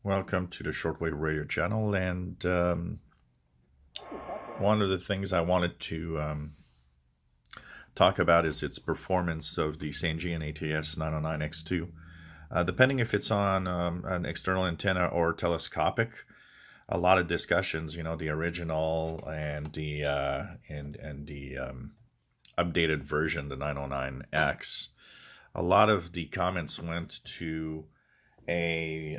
Welcome to the Shortwave Radio channel, and one of the things I wanted to talk about is its performance of the Sangean ATS-909X2. Depending if it's on an external antenna or telescopic, a lot of discussions, the original and the updated version, the 909X. A lot of the comments went to a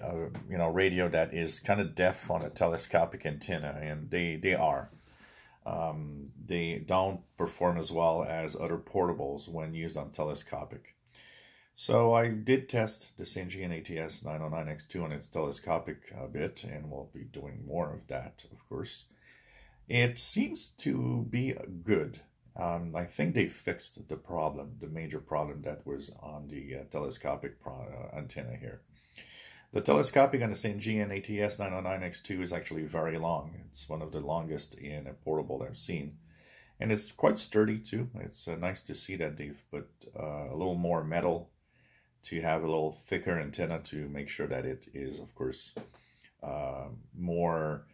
radio that is kind of deaf on a telescopic antenna, and they are. They don't perform as well as other portables when used on telescopic. So I did test the Sangean ATS-909X2 on its telescopic a bit, and we'll be doing more of that, of course. It seems to be good. I think they fixed the problem, the major problem that was on the telescopic antenna here. The telescopic on the Sangean ATS-909X2 is actually very long. It's one of the longest in a portable I've seen. And it's quite sturdy too. It's nice to see that they've put a little more metal to have a little thicker antenna to make sure that it is, of course, more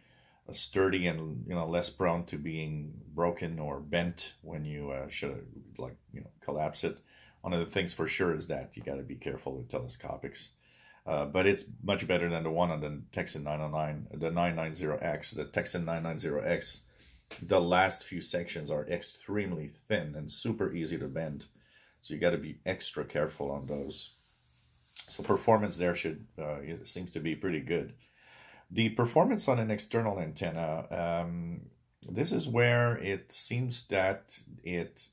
sturdy and less prone to being broken or bent when you should collapse it. One of the things for sure is that you got to be careful with telescopics. But it's much better than the one on the Texan 909, the 990X. The Texan 990X, the last few sections are extremely thin and super easy to bend. So you got to be extra careful on those. So performance there seems to be pretty good. The performance on an external antenna, this is where it seems that it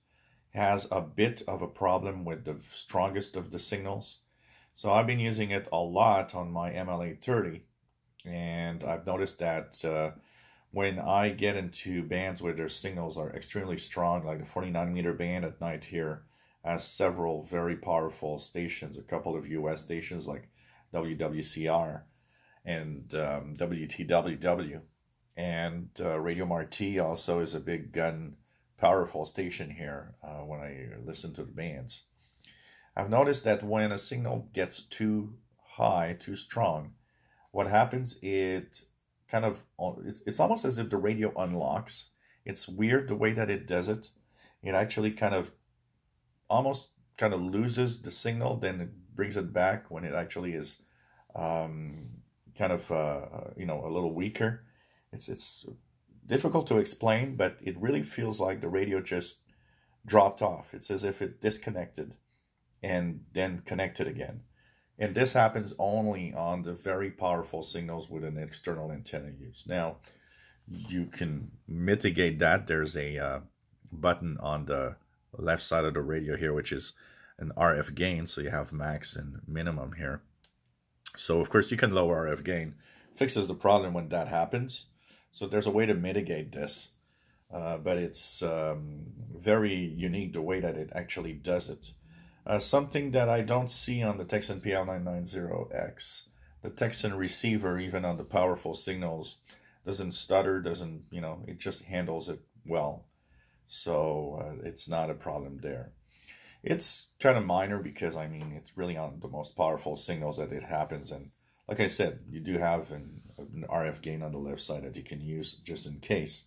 has a bit of a problem with the strongest of the signals. So I've been using it a lot on my MLA 30, and I've noticed that when I get into bands where their signals are extremely strong, like the 40-nanometer band at night here has several very powerful stations, a couple of US stations like WWCR and WTWW, and Radio Marti also is a big gun powerful station here when I listen to the bands. I've noticed that when a signal gets too high, too strong, what happens, it's almost as if the radio unlocks. It's weird the way that it does it. It actually almost loses the signal, then it brings it back when it actually is a little weaker. It's difficult to explain, but it really feels like the radio just dropped off. It's as if it disconnected and then connected again. And this happens only on the very powerful signals with an external antenna use. Now, you can mitigate that. There's a button on the left side of the radio here, which is an RF gain, so you have max and minimum here. So, of course, you can lower RF gain. Fixes the problem when that happens. So there's a way to mitigate this. But it's very unique the way that it actually does it. Something that I don't see on the Texan PL990X. The Texan receiver, even on the powerful signals, doesn't stutter, it just handles it well. So it's not a problem there. It's kind of minor because, it's really on the most powerful signals that it happens. And like I said, you do have an RF gain on the left side that you can use just in case.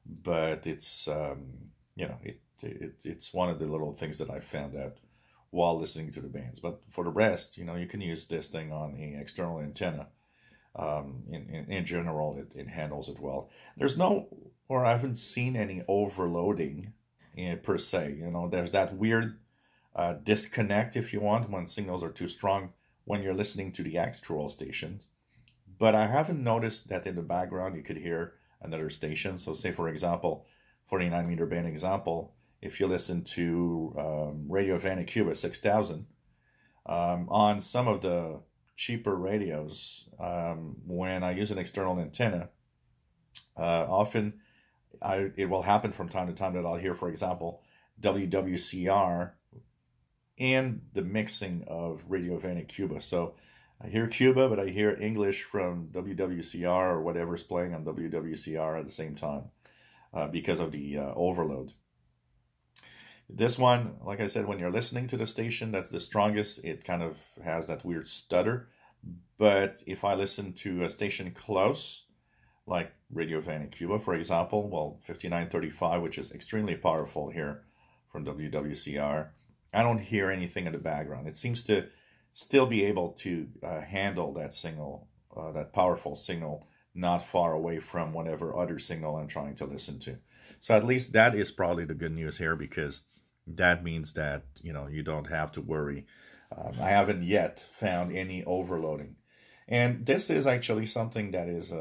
But it's, it's one of the little things that I found out while listening to the bands. But for the rest, you can use this thing on an external antenna. In general, it handles it well. I haven't seen any overloading per se. There's that weird disconnect, if you want, when signals are too strong when you're listening to the actual stations. But I haven't noticed that in the background you could hear another station. So say, for example, 49-meter band example, if you listen to Radio Vanucuba 6000, on some of the cheaper radios, when I use an external antenna, often it will happen from time to time that I'll hear, for example, WWCR and the mixing of Radio Vanucuba. So I hear Cuba, but I hear English from WWCR or whatever's playing on WWCR at the same time because of the overload. This one, like I said, when you're listening to the station that's the strongest, it kind of has that weird stutter. But if I listen to a station close, like Radio Vancouver, for example, well, 5935, which is extremely powerful here from WWCR, I don't hear anything in the background. It seems to still be able to handle that signal, that powerful signal, not far away from whatever other signal I'm trying to listen to. So at least that is probably the good news here, because that means that, you don't have to worry. I haven't yet found any overloading. And this is actually something that is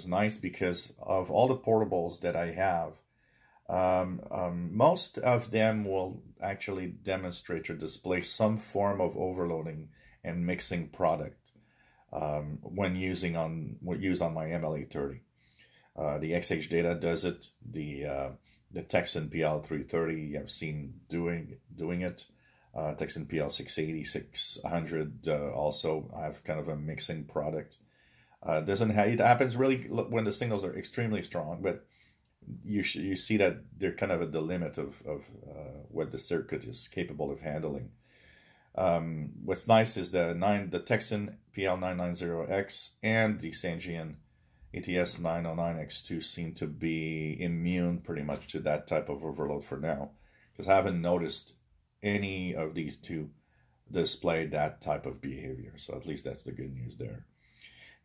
nice, because of all the portables that I have, most of them will actually demonstrate or display some form of overloading and mixing product when used on my MLA 30. The XH Data does it. The Texan PL330 I've seen doing it. Texan PL680, 600 also have kind of a mixing product. It happens really when the signals are extremely strong, but you see that they're kind of at the limit of what the circuit is capable of handling. What's nice is the Texan PL990X and the Sangean ATS-909X2 seem to be immune pretty much to that type of overload for now, because I haven't noticed any of these two display that type of behavior. So at least that's the good news there.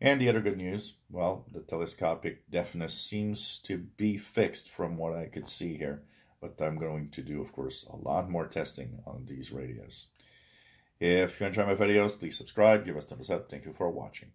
And the other good news, well, the telescopic deafness seems to be fixed from what I could see here. But I'm going to do, of course, a lot more testing on these radios. If you enjoy my videos, please subscribe, give us a thumbs up. Thank you for watching.